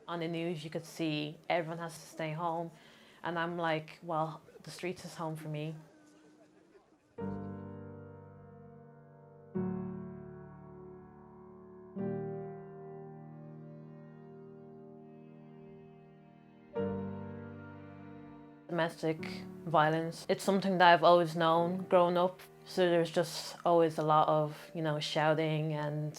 On the news, you could see everyone has to stay home. And I'm like, well, the streets is home for me. Domestic violence, it's something that I've always known growing up. So there's just always a lot of, shouting and,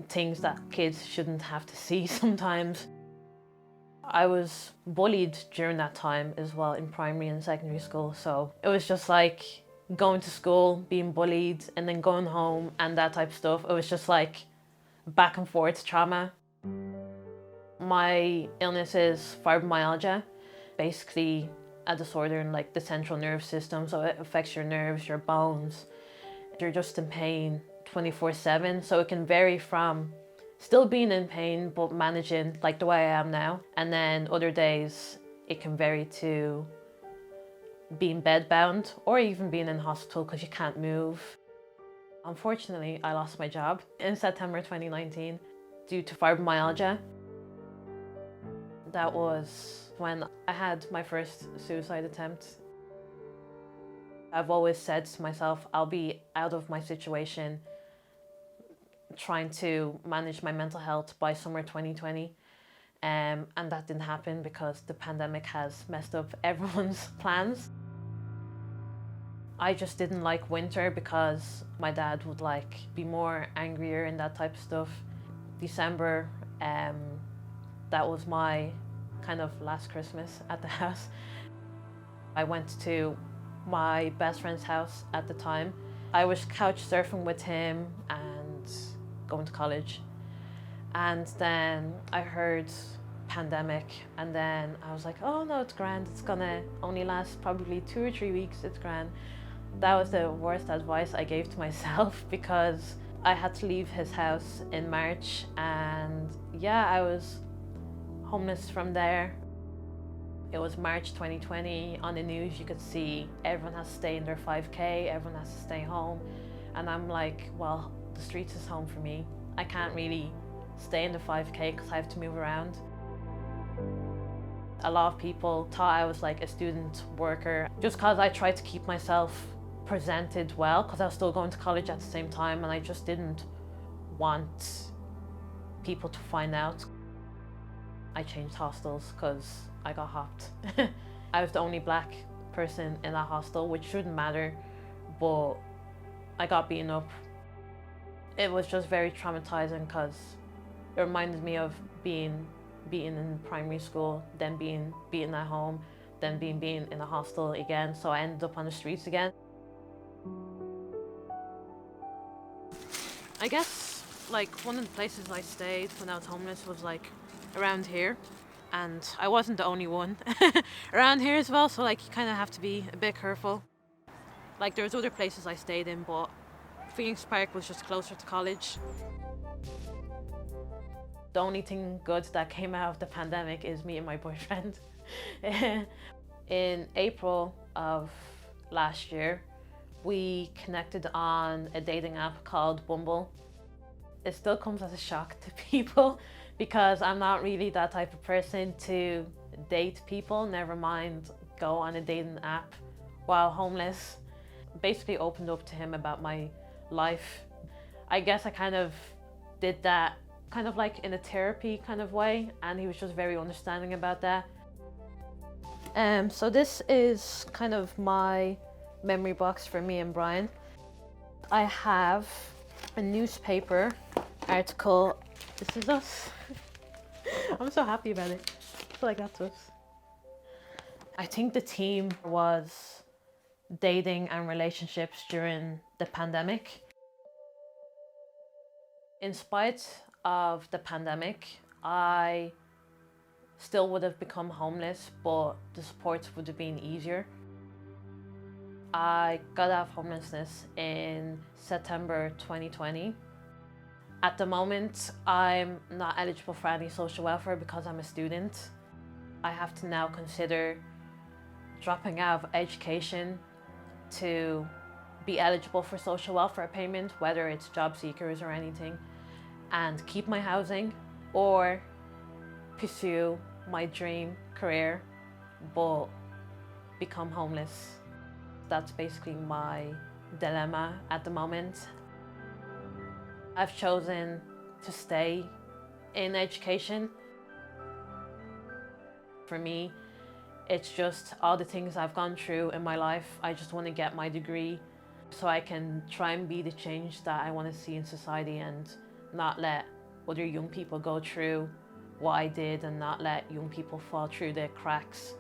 things that kids shouldn't have to see sometimes. I was bullied during that time as well in primary and secondary school. So it was just like going to school, being bullied, and then going home and that type of stuff. It was just like back and forth trauma. My illness is fibromyalgia, basically a disorder in like the central nerve system. So it affects your nerves, your bones. You're just in pain 24/7. So it can vary from still being in pain, but managing like the way I am now. And then other days it can vary to being bedbound or even being in hospital because you can't move. Unfortunately, I lost my job in September 2019 due to fibromyalgia. That was when I had my first suicide attempt. I've always said to myself, I'll be out of my situation trying to manage my mental health by summer 2020. And that didn't happen because the pandemic has messed up everyone's plans. I just didn't like winter because my dad would be more angrier and that type of stuff. December, that was my kind of last Christmas at the house. I went to my best friend's house at the time. I was couch surfing with him and going to college. And then I heard pandemic, and then I was like, oh no, it's grand. It's gonna only last probably 2 or 3 weeks. It's grand. That was the worst advice I gave to myself because I had to leave his house in March, and yeah, I was homeless from there. It was March 2020. On the news, you could see everyone has to stay in their 5K, everyone has to stay home. And I'm like, well, the streets is home for me. I can't really stay in the 5K because I have to move around. A lot of people thought I was like a student worker just because I tried to keep myself presented well because I was still going to college at the same time, and I just didn't want people to find out. I changed hostels because I got hopped. I was the only black person in that hostel, which shouldn't matter, but I got beaten up. It was just very traumatizing because it reminded me of being beaten in primary school, then being beaten at home, then being beaten in a hostel again. So I ended up on the streets again. I guess one of the places I stayed when I was homeless was around here, and I wasn't the only one around here as well, so you kind of have to be a bit careful. There's other places I stayed in, but Phoenix Park was just closer to college. The only thing good that came out of the pandemic is me and my boyfriend. In April of last year, we connected on a dating app called Bumble. It still comes as a shock to people because I'm not really that type of person to date people, never mind go on a dating app while homeless. Basically opened up to him about my life. I guess I kind of did that kind of in a therapy kind of way, and he was just very understanding about that. So this is kind of my memory box for me and Brian. I have a newspaper article. This is us. I'm so happy about it. I feel like that's us. I think the theme was dating and relationships during the pandemic. In spite of the pandemic, I still would have become homeless, but the supports would have been easier. I got out of homelessness in September 2020. At the moment, I'm not eligible for any social welfare because I'm a student. I have to now consider dropping out of education to be eligible for social welfare payment, whether it's job seekers or anything, and keep my housing, or pursue my dream career but become homeless. That's basically my dilemma at the moment. I've chosen to stay in education. For me, it's just all the things I've gone through in my life. I just want to get my degree so I can try and be the change that I want to see in society and not let other young people go through what I did and not let young people fall through the cracks.